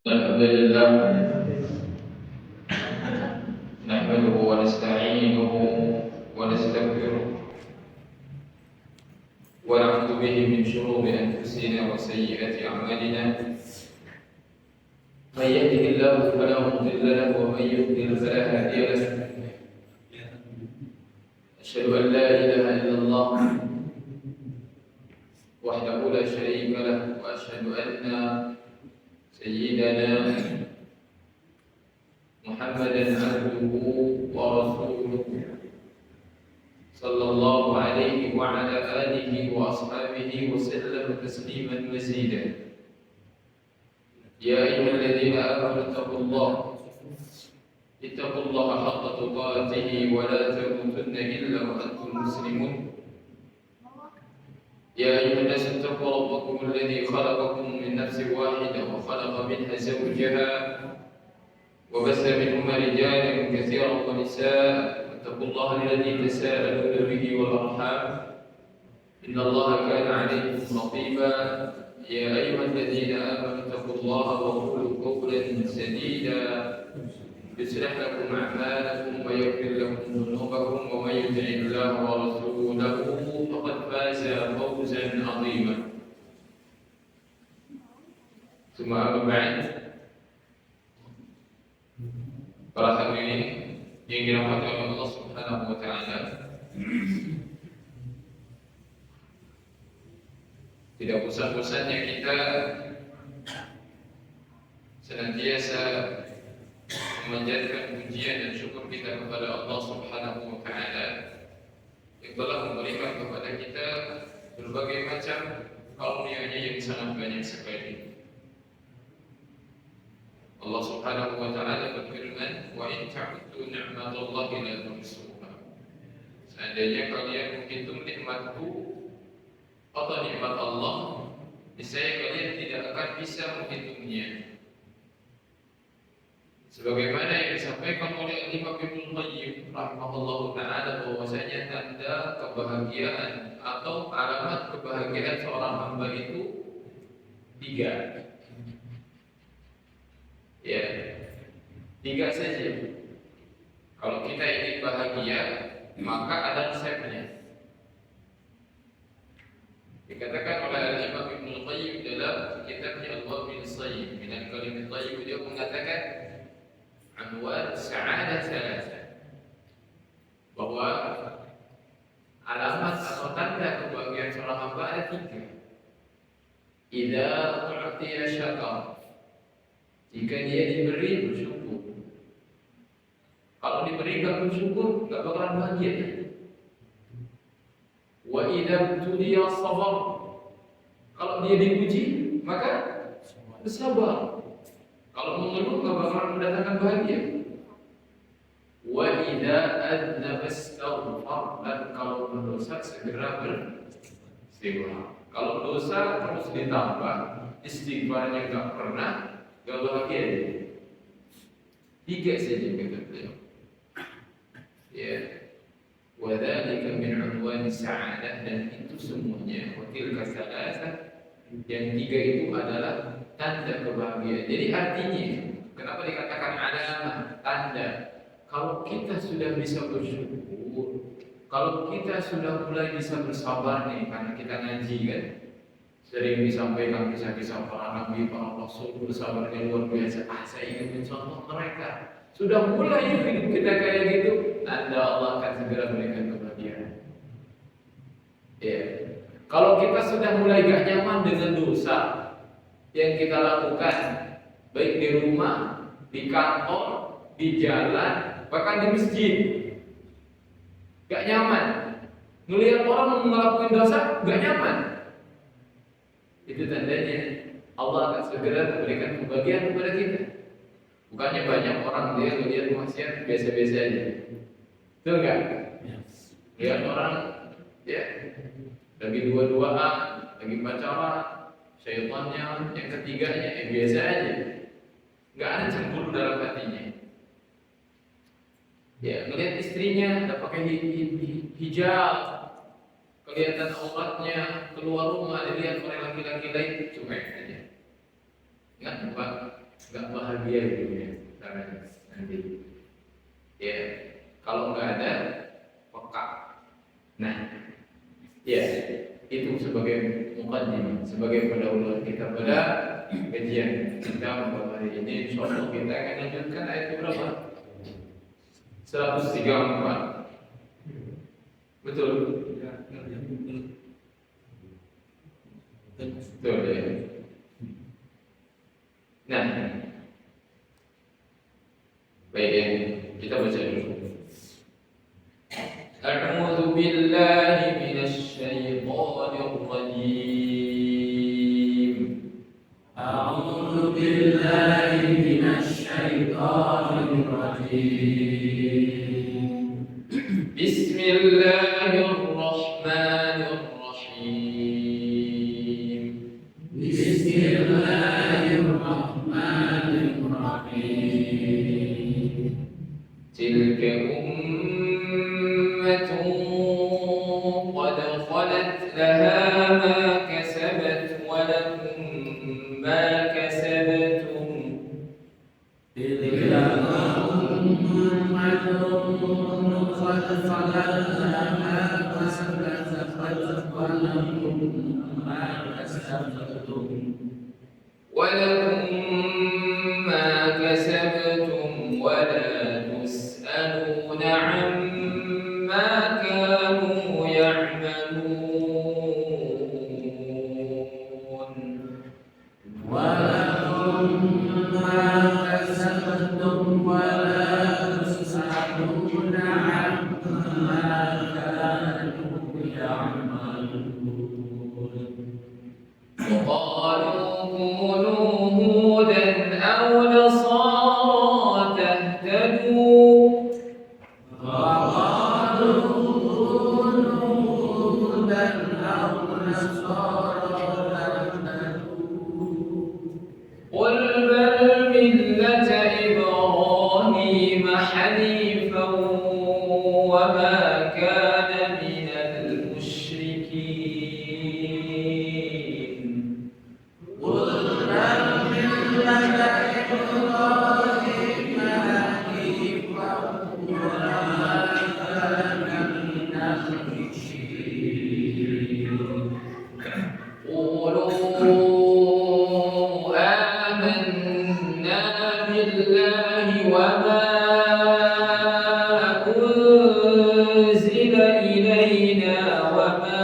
الحمد لله نحمده ونستعينه ونستغفره ونعوذ به من شرور أنفسنا وسيئات أعمالنا من يهده الله فلا مضل له ومن يضلل فلا هادي له أشهد أن لا إله إلا الله وحده لا شريك له وأشهد أن سيدنا محمدا عبده ورسوله صلى الله عليه وعلى آله وأصحابه وسلم تسليما مزيدا. يا أيها الذين آمنوا اتقوا الله حق تقاته ولا تموتن إلا وأنتم مسلمون. يا أيها الناس اتقوا ربكم الذي خلقكم من نفس واحدة وخلق منها زوجها وبث منهما رجالا كثيرا ونساء. اتقوا الله الذي تساءلون به والأرحام إن الله كان عليكم رقيبا. يا أيها الذين آمنوا اتقوا الله وقولوا قولا سديدا يصلح لكم أعمالكم ويغفر لكم ذنوبكم ومن يطع الله ورسوله فقد فاز فوزا عظيما. ثم أما بعد، para hadirin yang dirahmati oleh Allah Subhanahu wa taala, tidak bosan-bosannya kita senantiasa memanjatkan pujian dan syukur kita kepada Allah Subhanahu wa taala yang telah memberikan kepada kita berbagai macam karunia-Nya yang sangat banyak sekali. Allah Subhanahu wa taala berfirman, "Wa in ta'uddu ni'matallahi la tuhsuha." Seandainya kalian menghitung nikmatku atau nikmat Allah, niscaya kalian tidak akan bisa menghitungnya. Sebagaimana yang disampaikan oleh Imam Ibnu Qayyim rahimahullahu taala bahwasanya tanda kebahagiaan atau alamat kebahagiaan seorang hamba itu 3. Ya, 3 saja. Kalau kita ingin bahagia, maka ada resepnya. Dikatakan oleh Imam Ibnu Qayyim dalam kitabnya Al-Wabil Sayyid min al-Kalim Thayyib, dia mengatakan anwar sa'adah salasa, bahwa alamat atau tanda kebahagiaan seorang hamba ada 3. Idza u'tiya syakar, jika dia diberi bersyukur. Kalau diberi gak bersyukur, gak bakalan bahagia. Wa idza tudiya sabar, kalau dia dipuji maka bersabar. Kalau mengeluh gak bakalan mendatangkan bahagia. Wa idza adnaba istaghfar, dan kalau berdosa segera beristighfar. Kalau dosa terus ditambah, istighfarnya gak pernah, gak bahagia dia. 3 saja kata beliau. Ya, wa dzalika min unwani sa'adah, dan itu semuanya wakil kasalasa, yang 3 itu adalah tanda kebahagiaan. Jadi artinya, kenapa dikatakan alamah, tanda? Kalau kita sudah bisa bersyukur, kalau kita sudah mulai bisa bersabar nih, karena kita ngaji kan, sering disampaikan kisah-kisah para nabi, para rasul bersabarnya luar biasa. Saya ingin mencontoh mereka. Sudah mulai hidup kita kayak gitu, tanda Allah akan segera berikan kebahagiaan. Ya. Kalau kita sudah mulai gak nyaman dengan dosa yang kita lakukan, baik di rumah, di kantor, di jalan, bahkan di masjid, gak nyaman. Melihat orang melakukan dosa, gak nyaman. Itu tandanya Allah akan segera memberikan kebahagiaan kepada kita. Bukannya banyak orang dia melihat maksiat biasa-biasa aja. Betul enggak? Lihat orang ya lagi dua-duaan, lagi pacaran, syaitannya yang ketiganya biasa aja. Enggak ada cemburu dalam hatinya. Ya, melihat istrinya enggak pakai hijab, kelihatan auratnya, keluar rumah dilihat oleh laki-laki lain, cuek aja. Ingat Pak, nggak bahagia hidupnya nanti. Ya, kalau nggak ada peka. Nah, ya itu sebagai mukaddimah, sebagai pendahuluan kita pada kajian kita pada hari ini. Insyaallah kita akan lanjutkan ayat berapa? 134. Betul? Betul ya. Nah, baik ya, kita baca dulu. A'udzu billahi minasy syaithanir rajim. A'udzu billahi minasy syaithanir rajim. Bismillahirrahmanirrahim. Bismillahirrahmanirrahim. Tilka ummatun qad khalat laha ma kasabat wa lakum ma kasabtum. Tilka ummatun qad khalat laha ma kasabat wa lakum ma kasabtum. ولكم ما كسبتم ولا تسألون عما كانوا يعملون. ولكم ما كسبتم ولا تسألون عما كانوا يعملون. وقالوا كونوا هودا أو نصارى تهتدوا. وقالوا كونوا هودا أو نصارى تهتدوا. قل بل ملة إبراهيم حنيفا وما كان من المشركين. قل بل ملة إبراهيم حنيفا وما كان من المشركين. قولوا آمنا بالله وما أنزل إلينا وما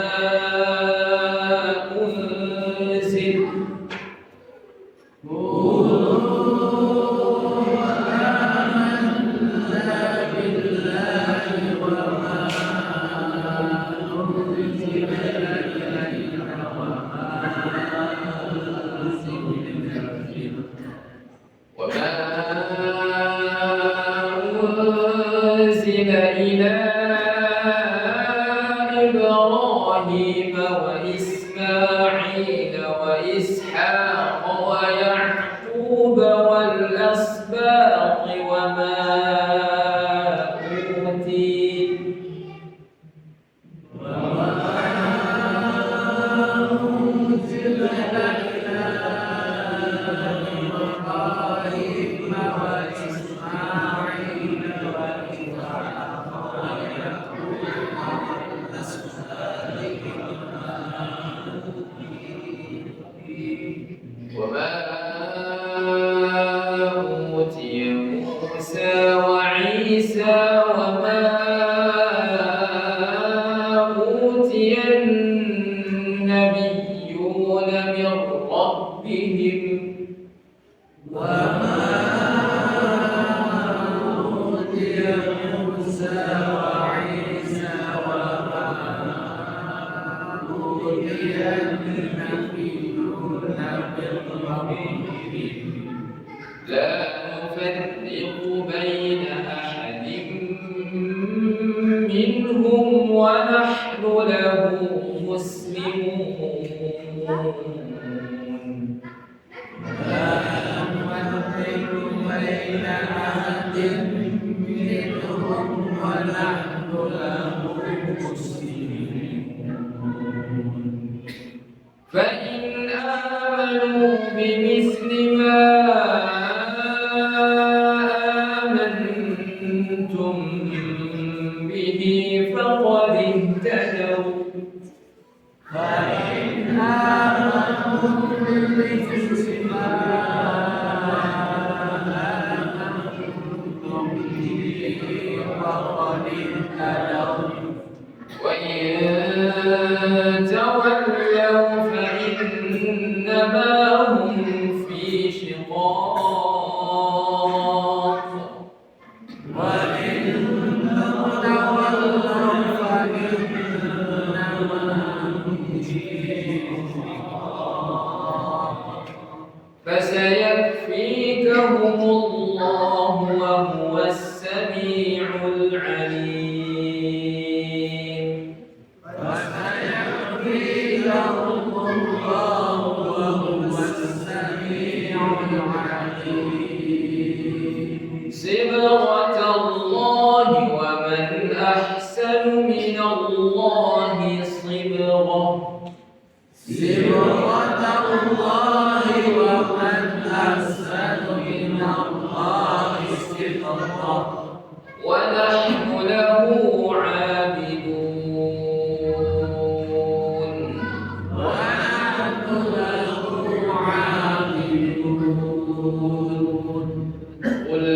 أنزل وما أنزل إلى إبراهيم وإسماعيل وإسحاق ويعقوب والأسباط وما أوتي وما أوتي موسى وعيسى وما أوتي النبيون من ربهم لا نفرق بين أحد منهم ونحن له مسلمون. فإن آمنوا بمثل ما وإن تولوا فإنما هم في شقاق فسيكفيكهم الله وهو السميع العليم. صبغة الله ومن أحسن من الله صبغة. ونحن له عابدون. قل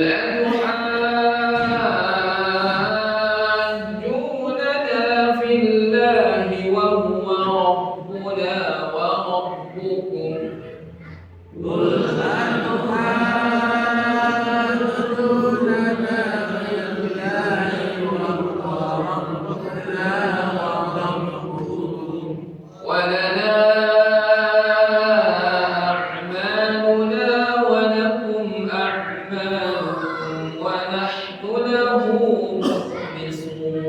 أتحاجوننا في الله وهو ربنا وربكم. ولنا أعمالنا ولكم أعمالكم ونحن له مخلصون.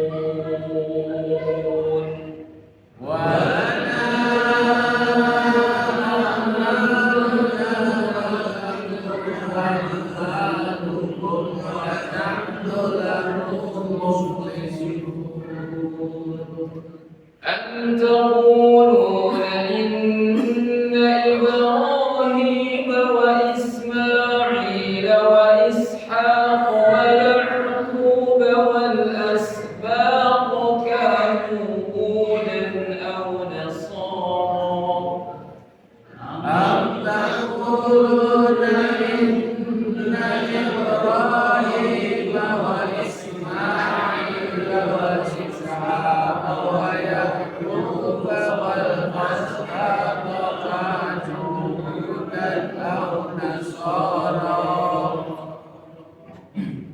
أم تقولون إن إبراهيم وإسماعيل وإسحاق ويعقوب والأسباط كانوا هودا أو نصارى.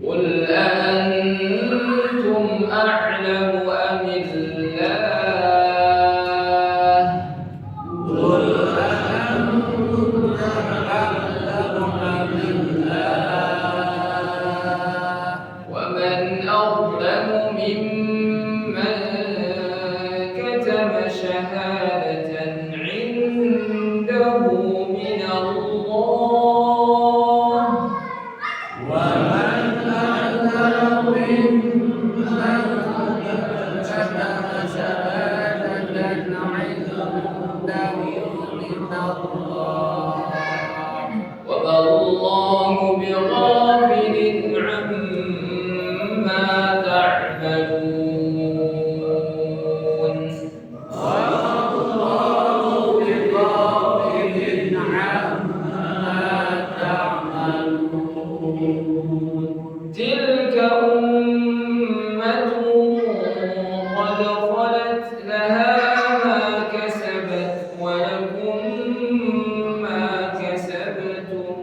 قل أأنتم أعلم أم الله؟ ومن أظلم ممن كتم شهادة عنده من الله. وما الله بغافل عما تعملون. تلك أمة قد خلت لها ما كسبت ولكم ما كسبتم.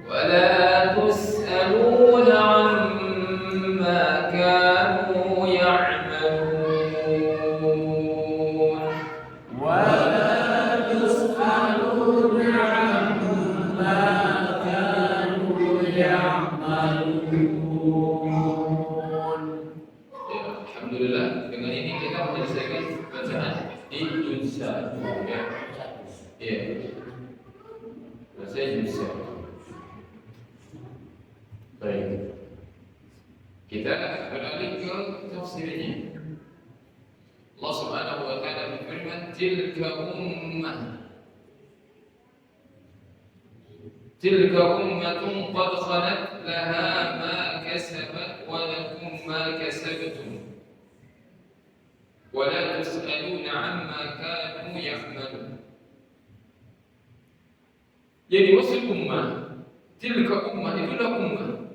ولا تسألون عما كانوا يعملون. Alhamdulillah, dengan ini kita menyelesaikan bacaan di juz 1 ya. Iya. Selesai juz 1. Baik. Kita beralih ke tafsirnya. Allah Subhanahu wa taala berfirman, "Tilka ummah." Tilka ummatun qad khalat laha ma kasabat wa lakum ma kasabtum. wa la tus'aluna 'amma kanu ya'malun. Jadi maksud ummah, tilka ummah, itulah ummah.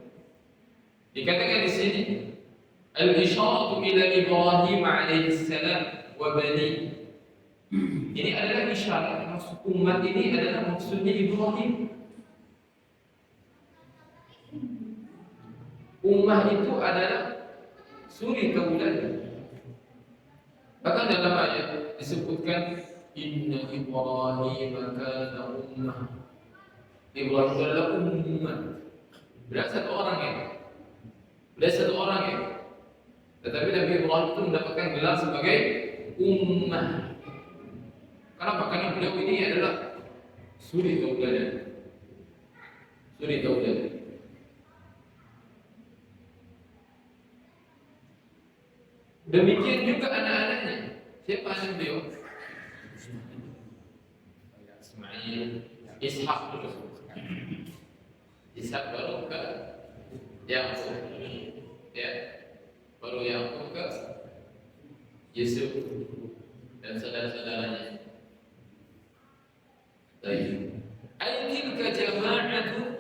Dikatakan di sini al-isyaratu ila Ibrahim alaihi salam wa bani. Ini adalah isyarat, maksud umat ini adalah maksudnya Ibrahim. Ummah itu adalah suri taulan. Bahkan dalam ayat disebutkan inna Ibrahim kana ummah. Ibrahim adalah ummah. Berarti satu orang ya. Berarti satu orang ya. Tetapi Nabi Ibrahim itu mendapatkan gelar sebagai ummah. Kenapa? Karena beliau ini adalah suri tauladan. Suri tauladan. Demikian juga anak-anaknya. Siapa anak beliau? Ismail, Ishak dulu. Ishak baru ke Yakub. Ya. Baru Yakub ke Yusuf dan saudara-saudaranya. Baik. Tilka jama'atu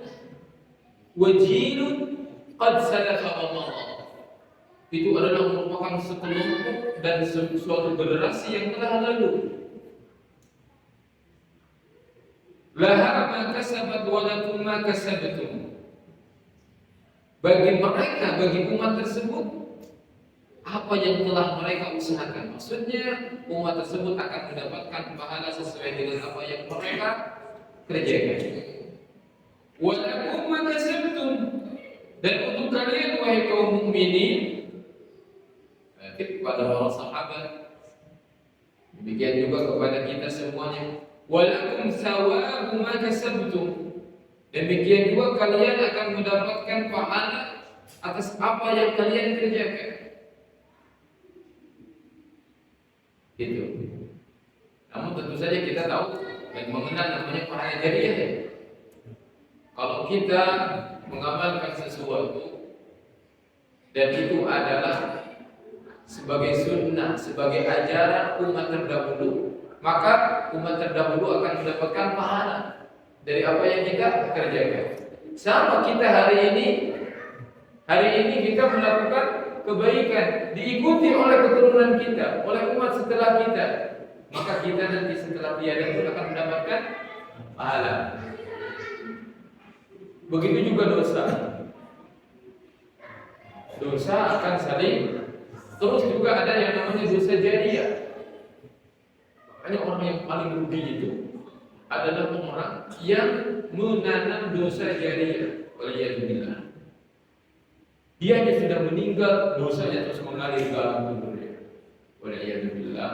wa jilun qad salafa Allah. Itu adalah merupakan sekelompok dan suatu generasi yang telah lalu. Laha ma kasabat wa lakum ma kasabtum. Bagi mereka, bagi umat tersebut, apa yang telah mereka usahakan. Maksudnya umat tersebut akan mendapatkan pahala sesuai dengan apa yang mereka kerjakan. Wa lakum ma kasabtum. Dan untuk kalian wahai kaum mukminin, kepada para sahabat, demikian juga kepada kita semuanya. Walakum sawabu ma kasabtum. Demikian juga kalian akan mendapatkan pahala atas apa yang kalian kerjakan. Gitu. Namun tentu saja kita tahu dan mengenal namanya pahala jariah ya. Kalau kita mengamalkan sesuatu dan itu adalah sebagai sunnah, sebagai ajaran umat terdahulu, maka umat terdahulu akan mendapatkan pahala dari apa yang kita kerjakan. Sama kita hari ini kita melakukan kebaikan, diikuti oleh keturunan kita, oleh umat setelah kita, maka kita nanti setelah tiada pun akan mendapatkan pahala. Begitu juga dosa. Dosa akan saling. Terus juga ada yang namanya dosa jariah. Makanya orang yang paling rugi itu adalah orang yang menanam dosa jariah. Waliyadzubillah. Dia hanya sudah meninggal, dosanya terus mengalir ke alam kubur. Waliyadzubillah.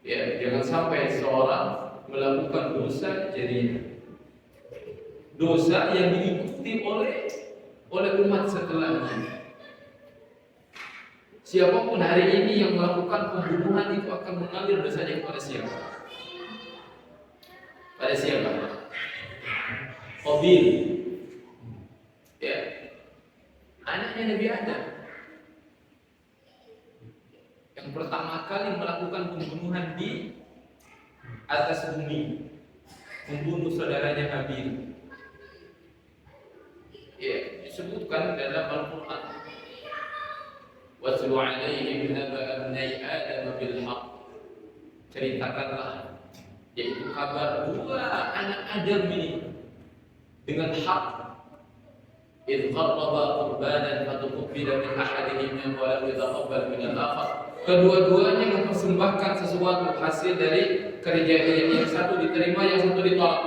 Ya, jangan sampai seorang melakukan dosa jariah. Dosa yang diikuti oleh umat setelahnya. Siapapun hari ini yang melakukan pembunuhan itu akan mengalir dosanya kepada siapa? Pada siapa? Qabil. Ya. Anaknya Nabi Adam. Yang pertama kali melakukan pembunuhan di atas bumi. Membunuh saudaranya Habil. Ya, disebutkan dalam Al-Quran. Watlu alaihim naba abnai Adam bil haqq. Ceritakanlah, yaitu kabar dua anak Adam ini dengan hak. Idh qarraba qurbanan fatuqbila min ahadihima wa lam yataqabbal min al-akhar. Kedua-duanya mempersembahkan sesuatu hasil dari kerjaan yang satu diterima, yang satu ditolak.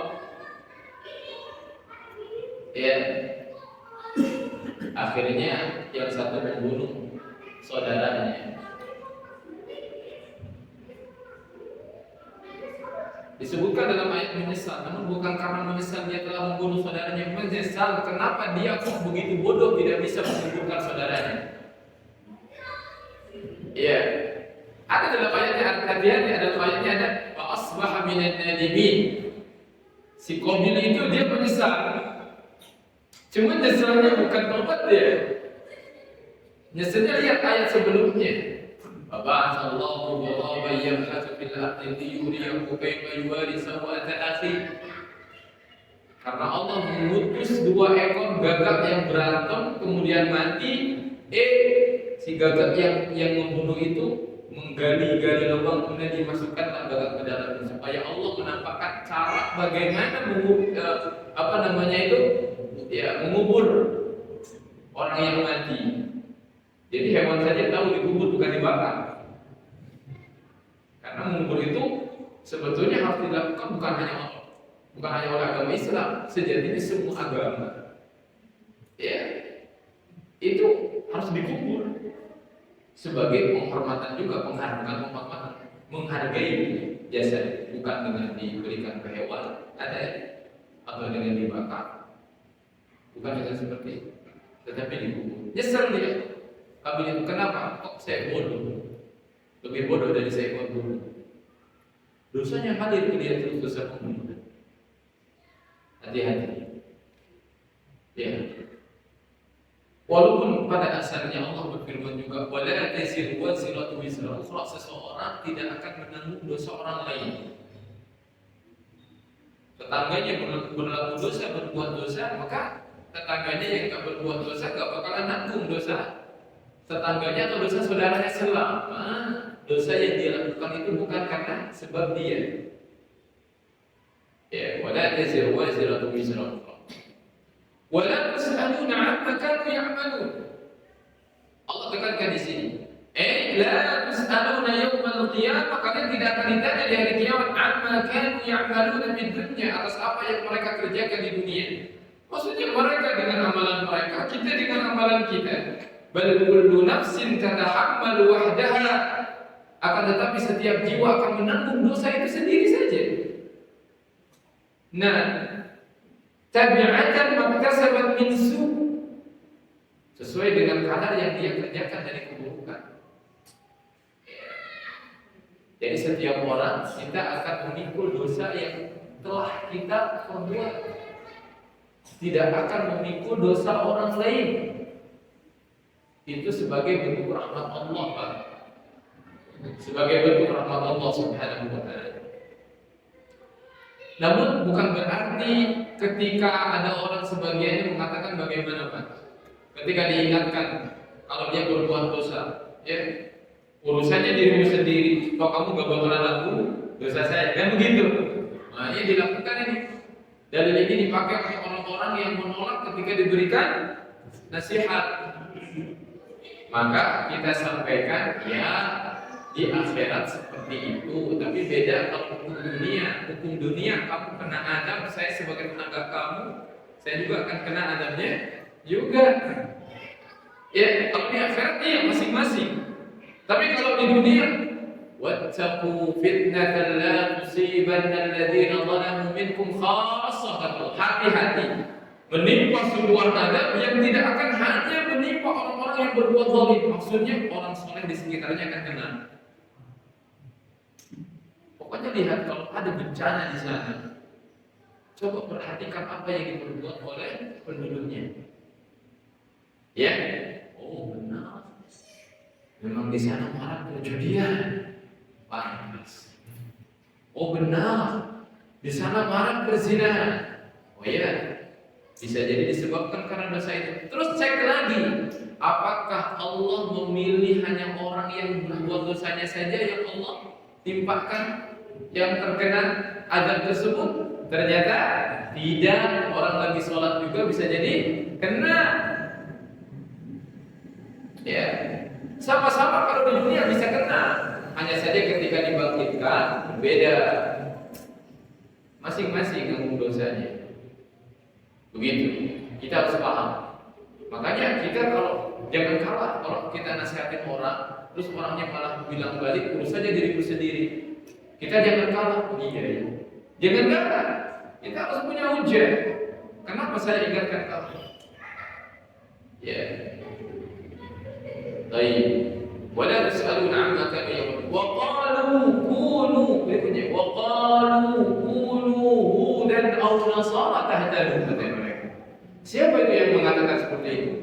Ya. Akhirnya yang satu membunuh saudaranya. Disebutkan dalam ayat menyesal, namun bukan karena menyesal dia telah membunuh saudaranya, menyesal kenapa dia kok begitu bodoh tidak bisa mengumpulkan saudaranya. Iya. Ada dalam ayatnya, hati-hati, ada dalam ayatnya ada wa asbaha minan nadimin. Si Qabil itu dia menyesal. Cuma nyesalnya bukan tobat dia. Nyesalnya lihat ayat sebelumnya. Faba'atsallahu ghuraban yabhathu fil ardi liyuriyahu kaifa yuwari sawata akhi. Karena Allah mengutus 2 ekor gagak yang berantem kemudian mati. Si gagak yang membunuh itu menggali-gali lubang kemudian dimasukkanlah gagak ke dalamnya supaya Allah menampakkan cara bagaimana mengubur orang yang mati. Jadi hewan saja tahu dikubur bukan dibakar. Karena mengubur itu sebetulnya harus dilakukan bukan hanya oleh agama Islam, sejatinya semua agama. Ya, itu harus dikubur sebagai penghormatan juga, menghargai jasa, bukan dengan diberikan ke hewan atau dengan dibakar, bukan dengan seperti itu, tetapi dikubur. Nyesel dia. Kabil itu kenapa? Kok saya bodoh? Lebih bodoh dari seekor burung. Dosanya hadir ke dia terus dosa pembunuhan. Hati-hati. Ya. Walaupun pada asalnya Allah berfirman juga, wala taziru waziratu wizra ukhra, seseorang tidak akan menanggung dosa orang lain. Tetangganya berlaku dosa, berbuat dosa, maka tetangganya yang tak berbuat dosa gak bakalan nanggung dosa tetangganya atau dosa saudaranya, selama dosa yang dia lakukan itu bukan karena sebab dia. Ya, wala taziru waziratu wizra ukhra. Wala tus'aluna 'amma kanu ya'malun. Allah tekankan di sini. La tus'aluna yaumal qiyamah, kalian tidak akan ditanya di hari kiamat 'amma kanu ya'maluna fid dunya, atas apa yang mereka kerjakan di dunia. Maksudnya mereka dengan amalan mereka, kita dengan amalan kita. Bal kullu nafsin tatahammalu wahdaha, akan tetapi setiap jiwa akan menanggung dosa itu sendiri saja. Nah, tabi'atan maktasabat min su', sesuai dengan kadar yang dia kerjakan dari keburukan. Jadi setiap orang kita akan memikul dosa yang telah kita perbuat, tidak akan memikul dosa orang lain. Itu sebagai bentuk rahmat Allah, Pak. Sebagai bentuk rahmat Allah Subhanahu wa ta'ala. Namun bukan berarti ketika ada orang sebagian yang mengatakan bagaimana, Pak? Ketika diingatkan kalau dia berbuat dosa, ya urusannya dirimu sendiri. Kalau kamu gak bakalan laku dosa saya, kan begitu? Nah, ini dilakukan ini. Dalil ini dipakai oleh orang-orang yang menolak ketika diberikan nasihat. Maka kita sampaikan, ya di akhirat seperti itu, tapi beda kalau hukum dunia. Hukum dunia kamu kena adab, saya sebagai tenaga kamu, saya juga akan kena adabnya juga. Ya, kalau di akhirat iya masing-masing. Tapi kalau di dunia, wattaqu fitnatan la tusibanna alladziina zalamu minkum khassah. Hati-hati menimpa sebuah adab yang tidak akan hanya menimpa orang-orang yang berbuat zalim. Maksudnya orang soleh di sekitarnya akan kena. Pokoknya lihat kalau ada bencana di sana, coba perhatikan apa yang diperbuat oleh penduduknya. Ya, oh benar. Memang di sana marak perjudian, panas. Oh benar, di sana marak perzinahan. Oh iya. Bisa jadi disebabkan karena dosa itu. Terus cek lagi, apakah Allah memilih hanya orang yang berbuat dosanya saja yang Allah timpakan yang terkena azab tersebut? Ternyata tidak, orang lagi sholat juga bisa jadi kena. Ya, sama-sama kalau di dunia bisa kena. Hanya saja ketika dibangkitkan beda. Masing-masing nanggung dosanya. Begitu, kita harus paham. Makanya kita kalau jangan kalah, kalau kita nasihatin orang, terus orangnya malah bilang balik, urus saja diriku sendiri. Kita jangan kalah, iya. Jangan kalah, kita harus punya hujah. Kenapa saya ingatkan kamu? Ya, baik. Wala tus'aluna 'amma kanu ya'malun. Wa qalu kunu, berikutnya wa qalu kunu hudan aw nasara tahtadu. Siapa itu yang mengatakan seperti itu?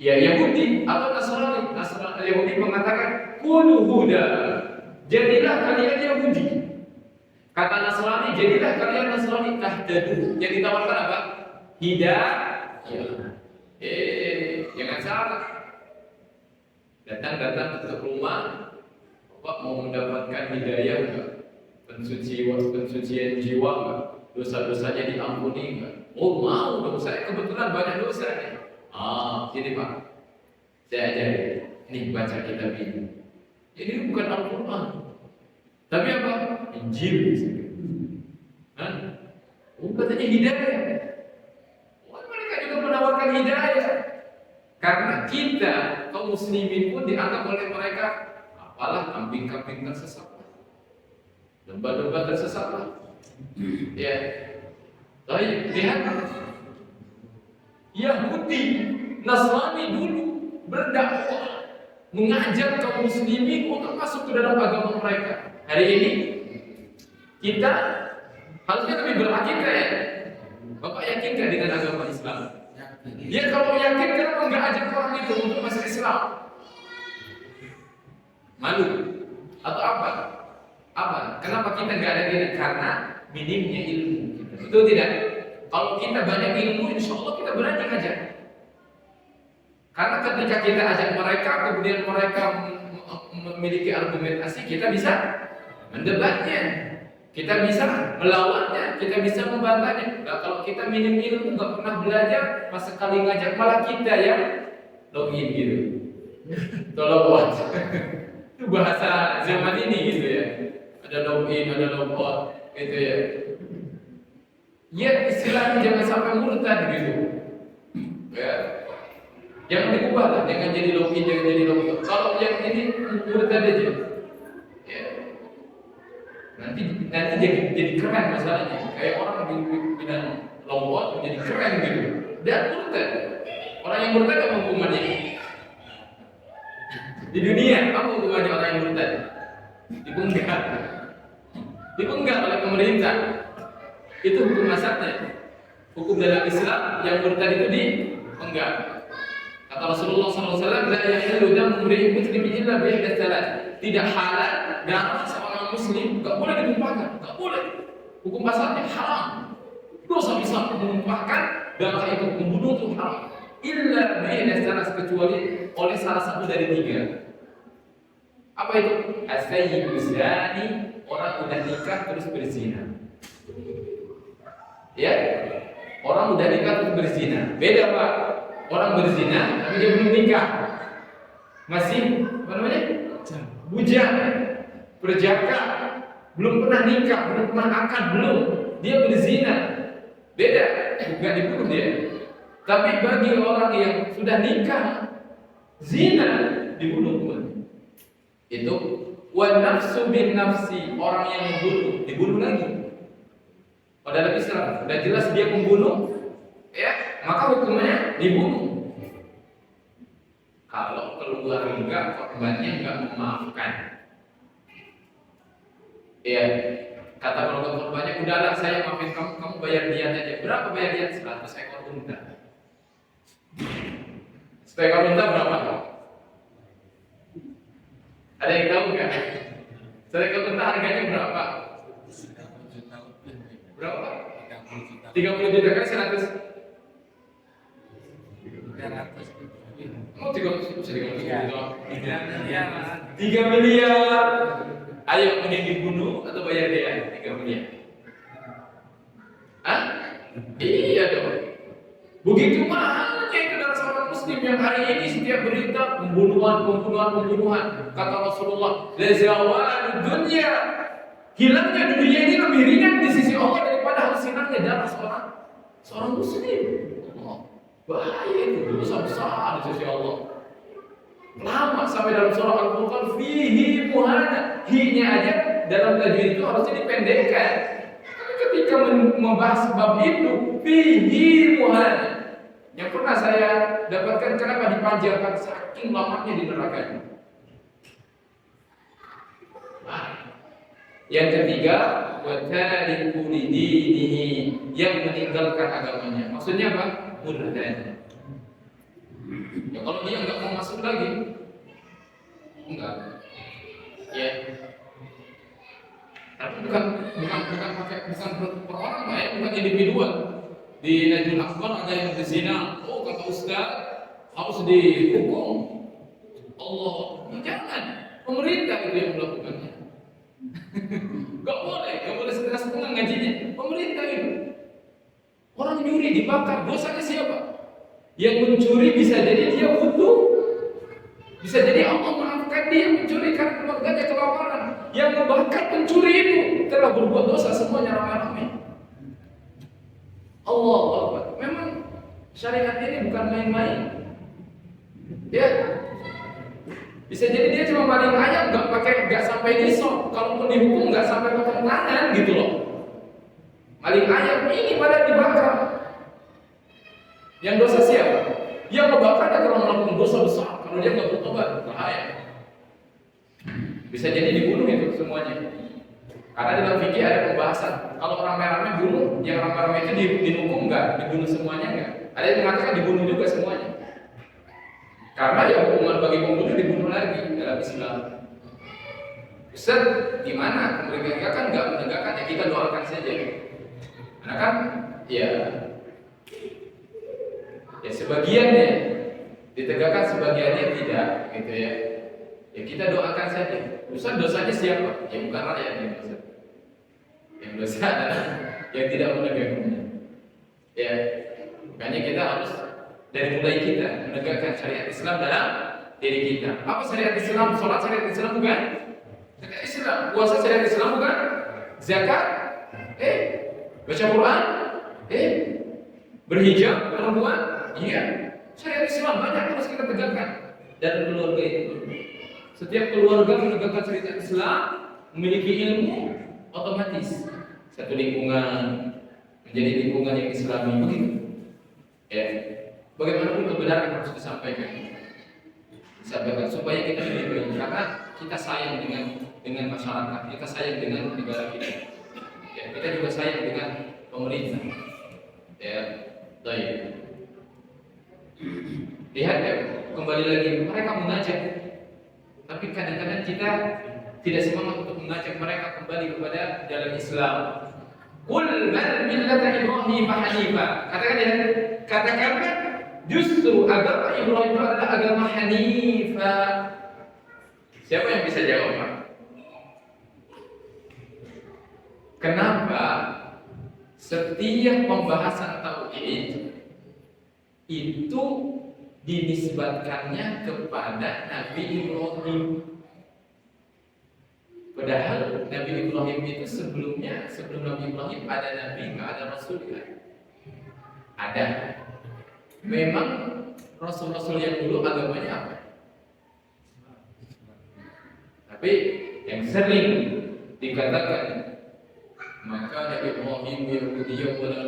Ya Yahudi atau Nasrani. Nasrani Yahudi mengatakan kunu huda. Jadilah kalian Yahudi. Kata Nasrani, jadilah kalian Nasrani tahtadu. Yang ditawarkan apa? Hidayah. Jangan salah. Datang ke rumah, Bapak mau mendapatkan hidayah enggak? Pensucian jiwa enggak? Dosa-dosanya diampuni enggak? Oh mau dong, saya kebetulan banyak dosa nih. Sini Pak, saya ajari. Nih baca kitab ini. Ini bukan Al-Quran, tapi apa? Injil. Katanya hidayah. Mereka juga menawarkan hidayah. Karena kita kaum muslimin pun dianggap oleh mereka apalah kambing-kambing tersesat, domba-domba tersesat. Ya, tapi lihat Yahudi, Nasrani dulu berdakwah mengajak kaum muslimin untuk masuk ke dalam agama mereka. Hari ini kita harusnya lebih berakikah ya. Bapak yakin gak dengan agama Islam? Dia kalau yakin kenapa nggak ajak orang itu untuk masuk Islam? Malu atau apa? Kenapa kita nggak ada ini? Karena minimnya ilmu. Betul tidak? Kalau kita banyak ilmu, insya Allah kita berani ngajak. Karena ketika kita ajak mereka, kemudian mereka memiliki argumentasi, kita bisa mendebatnya. Kita bisa melawannya, kita bisa membantahnya. Nah, kalau kita minim ilmu, nggak pernah belajar, pas sekali ngajak malah kita yang login gitu. Tolong buat. Itu bahasa zaman ini gitu ya. Ada login, ada logout, gitu ya. Ya istilahnya jangan sampai murtad gitu. Ya. Jangan diubah lah, jangan jadi login, jangan jadi logout. Kalau yang ini murtad aja. Ya. Nanti jadi keren masalahnya. Kayak orang bilang lombok menjadi keren gitu. Dan murtad. Orang yang murtad apa hukumannya? Di dunia apa hukumannya orang yang murtad? Dipenggal oleh pemerintah. Itu hukum asalnya. Hukum dalam Islam yang murtad itu dipenggal. Kata Rasulullah SAW, la yahillu damu imri'in muslimin illa bi ihdath thalath. Tidak halal darah seorang muslim, enggak boleh ditumpahkan, enggak boleh. Hukum asalnya haram. Dosa besar menumpahkan darah itu, membunuh itu haram. Illa bi ihdath thalath, kecuali oleh salah satu dari tiga. Apa itu? As-sayyibu zani, orang udah nikah terus berzina. Ya, orang udah nikah terus berzina. Beda Pak. Orang berzina tapi dia belum nikah, masih apa namanya? Bujang, perjaka, belum pernah nikah, belum pernah akad, belum. Dia berzina, beda, bukan dibunuh dia. Tapi bagi orang yang sudah nikah, zina dibunuh. Itu wa nafsu bin nafsi, orang yang dibunuh lagi. Pada Islam sudah jelas dia membunuh, ya maka hukumnya dibunuh. Kalau keluarga korbannya nggak memaafkan, ya kata keluarga korbannya, udahlah saya maafin kamu, kamu bayar diat aja. Berapa bayar diat? 100 ekor unta. 100 ekor unta berapa? Ada yang tahu nggak? 100 ekor unta harganya berapa? Berapa? 30 juta kan 100. 3 miliar. Ayo mending dibunuh atau bayar dia 3 miliar? Iya dong. Begitu mahalnya itu dari seorang muslim yang hari ini setiap berita pembunuhan. Kata Rasulullah, "Lazawalud dunya." Hilangnya dunia ini lebih ringan di sisi Allah daripada hasilnya darah seorang muslim. Bahaya itu, dosa besar di sisi Allah. Lama sampai dalam surah Al-Furqan, fihi muhana. Hi-nya aja dalam tajwid itu harusnya dipendekkan. Tapi ketika membahas bab itu, fihi muhana. Yang pernah saya dapatkan, kenapa dipanjangkan saking lamanya di neraka itu. Yang ketiga, wa tariku lidinihi, yang meninggalkan agamanya. Maksudnya apa? Murtad. Ya Kalau dia nggak mau masuk lagi, enggak. Ya. Tapi bukan per orang, ya, bukan individual. Di Najmul Akbar ada yang berzina, oh kata Ustaz harus dihukum. Allah, jangan. Pemerintah itu yang melakukannya. Gak boleh setengah-setengah ngajinya. Pemerintah itu. Orang nyuri dibakar, dosanya siapa? Yang mencuri bisa jadi dia butuh, bisa jadi Allah maafkan dia mencuri karena keluarganya kelaparan. Yang membakar pencuri itu telah berbuat dosa semuanya ramai-ramai. Allah Akbar. Memang syariat ini bukan main-main. Ya, bisa jadi dia cuma maling ayam, nggak sampai nisab. Kalaupun dihukum nggak sampai potong tangan gitu loh. Maling ayam ini pada dibakar. Yang dosa siapa? Yang membakarnya telah melakukan dosa besar. Kalau dia nggak bertobat, bahaya. Bisa jadi dibunuh itu semuanya. Karena dalam fikih ada pembahasan. Kalau ramai-ramai bunuh, yang ramai-ramai itu dihukum nggak? Dibunuh semuanya nggak? Ada yang mengatakan dibunuh juga semuanya. Karena ya hukuman bagi pembunuh dibunuh lagi dalam Islam. Ustaz, gimana? Pemerintah kan nggak menegakkan, ya kita doakan saja. Karena kan, ya sebagiannya ditegakkan, sebagiannya tidak, gitu ya. Ya kita doakan saja. Ustaz, dosanya siapa? Ya bukan rakyat yang dosa. Yang dosa adalah yang tidak menegakkannya. Ya, makanya kita harus dari mulai kita menegakkan syariat Islam dalam diri kita. Apa syariat Islam? Sholat syariat Islam bukan? Syariat Islam. Puasa syariat Islam bukan? Zakat? Baca Quran? Berhijab perempuan? Iya. Syariat Islam banyak harus kita tegakkan dan keluarga itu. Setiap keluarga menegakkan syariat Islam, memiliki ilmu, otomatis satu lingkungan menjadi lingkungan yang Islami begitu. Ya. Bagaimanapun kebenaran harus disampaikan supaya kita lebih baik, karena kita sayang dengan masyarakat, kita sayang dengan negara kita. Ya, kita juga sayang dengan pemerintah. Ya, baik. Lihat ya, kembali lagi mereka mengajak, tapi kadang-kadang kita tidak semangat untuk mengajak mereka kembali kepada jalan Islam. Qul man millata Ibrahim hanifa. Katakan justru agama Ibrahim itu adalah agama hanifah. Siapa yang bisa jawab, Pak? Kenapa setiap pembahasan tauhid itu dinisbatkannya kepada Nabi Ibrahim? Padahal Nabi Ibrahim itu sebelum Nabi Ibrahim ada Nabi, nggak ada Rasul kan? Ada. Memang Rasul-Rasul yang dulu agamanya apa? Tapi yang sering dikatakan maka Nabi Ibrahim Yahudiyah